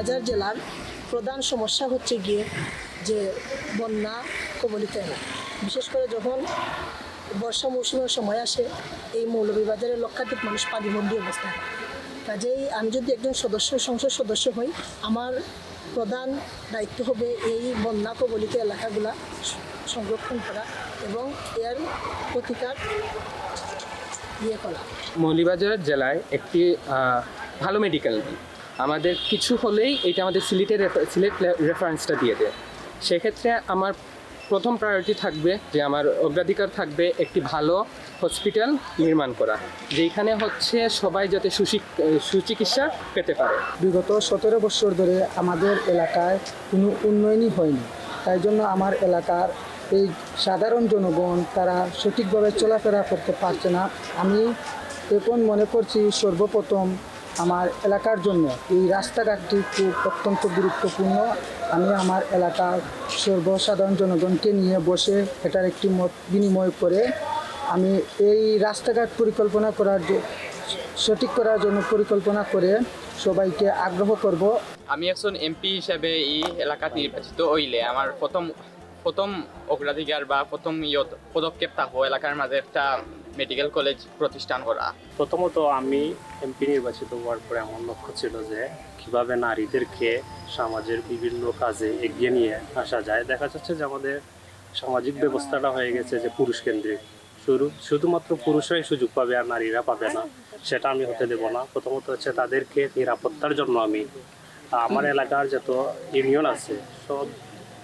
মৌলভীবাজার জেলার প্রধান সমস্যা হচ্ছে গিয়ে যে বন্যা কবলিত এলাকা, বিশেষ করে যখন বর্ষা মৌসুমের সময় আসে এই মৌলভীবাজারের লক্ষাধিক মানুষ পানিবন্দী অবস্থায়। কাজেই আমি যদি একজন সংসদ সদস্য হই, আমার প্রধান দায়িত্ব হবে এই বন্যা কবলিত এলাকাগুলা সংরক্ষণ করা এবং এর প্রতিকার করা। মৌলভীবাজার জেলায় একটি ভালো মেডিকেল নেই। আমাদের কিছু হলেই এটা আমাদের সিলেট রেফারেন্সটা দিয়ে দেয়। সেক্ষেত্রে আমার প্রথম প্রায়োরিটি থাকবে যে আমার অগ্রাধিকার থাকবে একটি ভালো হসপিটাল নির্মাণ করা, যেখানে হচ্ছে সবাই যাতে সুচিকিৎসা পেতে পারে। বিগত 17 বছর ধরে আমাদের এলাকায় কোনো উন্নয়নই হয়নি। তাই জন্য আমার এলাকার এই সাধারণ জনগণ তারা সঠিকভাবে চলাফেরা করতে পারছে না। আমি এখন মনে করছি সর্বপ্রথম আমার এলাকার জন্য এই রাস্তাঘাটটি খুব অত্যন্ত গুরুত্বপূর্ণ। আমি আমার এলাকার সর্বসাধারণ জনগণকে নিয়ে বসে এটার একটি মত বিনিময় করে আমি এই রাস্তাঘাট সঠিক করার জন্য পরিকল্পনা করে সবাইকে আগ্রহ করব। আমি একজন এমপি হিসেবে এই এলাকাত নির্বাচিত হইলে আমার প্রথম অগ্রাধিকার বা প্রথম পদক্ষেপ থাকবো এলাকার মাঝে একটা মেডিকেল কলেজ প্রতিষ্ঠান করা। প্রথমত আমি এমপি নির্বাচিত হওয়ার পরে আমার লক্ষ্য ছিল যে কীভাবে নারীদেরকে সমাজের বিভিন্ন কাজে এগিয়ে নিয়ে আসা যায়। দেখা যাচ্ছে যে আমাদের সামাজিক ব্যবস্থাটা হয়ে গেছে যে পুরুষ কেন্দ্রিক, শুধুমাত্র পুরুষরাই সুযোগ পাবে আর নারীরা পাবে না, সেটা আমি হতে দেব না। প্রথমত হচ্ছে তাদেরকে নিরাপত্তার জন্য আমি আমার এলাকার যত ইউনিয়ন আছে সব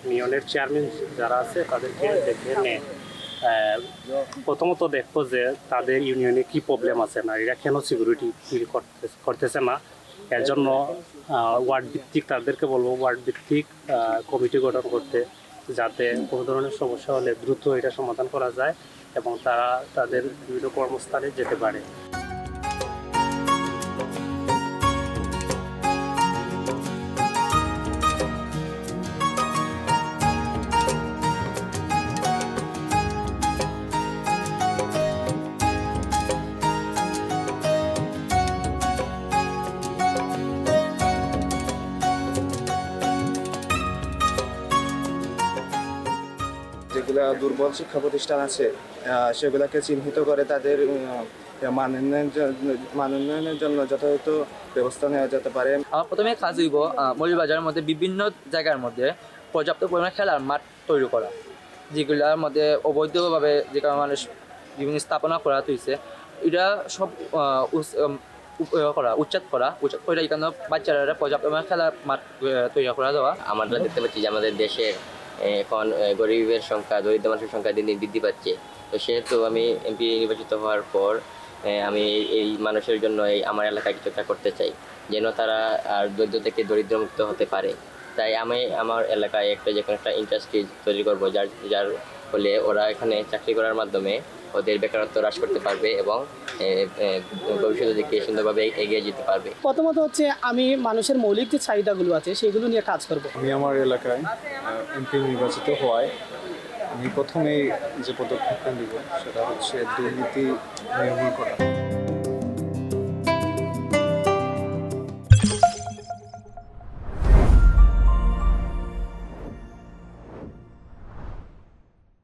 ইউনিয়নের চেয়ারম্যান যারা আছে তাদেরকে দেখে নিয়ে প্রথমত দেখবো যে তাদের ইউনিয়নে কি প্রবলেম আছে, নারীরা কেন সিকিউরিটি ফিল করতেছে না। এর জন্য ওয়ার্ড ভিত্তিক তাদেরকে বলবো ওয়ার্ড ভিত্তিক কমিটি গঠন করতে, যাতে কোনো ধরনের সমস্যা হলে দ্রুত এটা সমাধান করা যায় এবং তারা তাদের বিভিন্ন কর্মস্থানে যেতে পারে। যেগুলো দুর্বল শিক্ষা প্রতিষ্ঠান আছে সেগুলোকে চিহ্নিত করে তাদের মানোন্নয়নের জন্য যথাযথ ব্যবস্থা নেওয়া যেতে পারে। আমার প্রথমে কাজ হইব মৌলভীবাজারের মধ্যে বিভিন্ন জায়গার মধ্যে পর্যাপ্ত পরিমাণে খেলার মাঠ তৈরি করা, যেগুলোর মধ্যে অবৈধভাবে যে মানুষ বিভিন্ন স্থাপনা করা হয়েছে এটা সব উচ্ছেদ করা এখানে বাচ্চারা পর্যাপ্ত পরিমাণে খেলার মাঠ তৈরি করা দেওয়া। আমরা দেখতে পাচ্ছি যে আমাদের দেশে এখন গরিবের সংখ্যা, দরিদ্র মানুষের সংখ্যা দিন দিন বৃদ্ধি পাচ্ছে। তো সেহেতু আমি এমপি নির্বাচিত হওয়ার পর আমি এই মানুষের জন্য আমার এলাকায় কিছু একটা করতে চাই, যেন তারা আর দরিদ্র থেকে দরিদ্রমুক্ত হতে পারে। তাই আমি আমার এলাকায় যে কোনো একটা ইন্ডাস্ট্রি তৈরি করবো, যার ফলে ওরা এখানে চাকরি করার মাধ্যমে ওদের বেকারত্ব হ্রাস করতে পারবে এবং ভবিষ্যতের দিকে সুন্দরভাবে এগিয়ে যেতে পারবে। প্রথমত হচ্ছে আমি মানুষের মৌলিক যে চাহিদাগুলো আছে সেগুলো নিয়ে কাজ করব। আমি আমার এলাকায় এমপি নির্বাচিত হওয়ায় আমি প্রথমেই যে পদক্ষেপটা নিব সেটা হচ্ছে দুর্নীতি নির্মূল করা।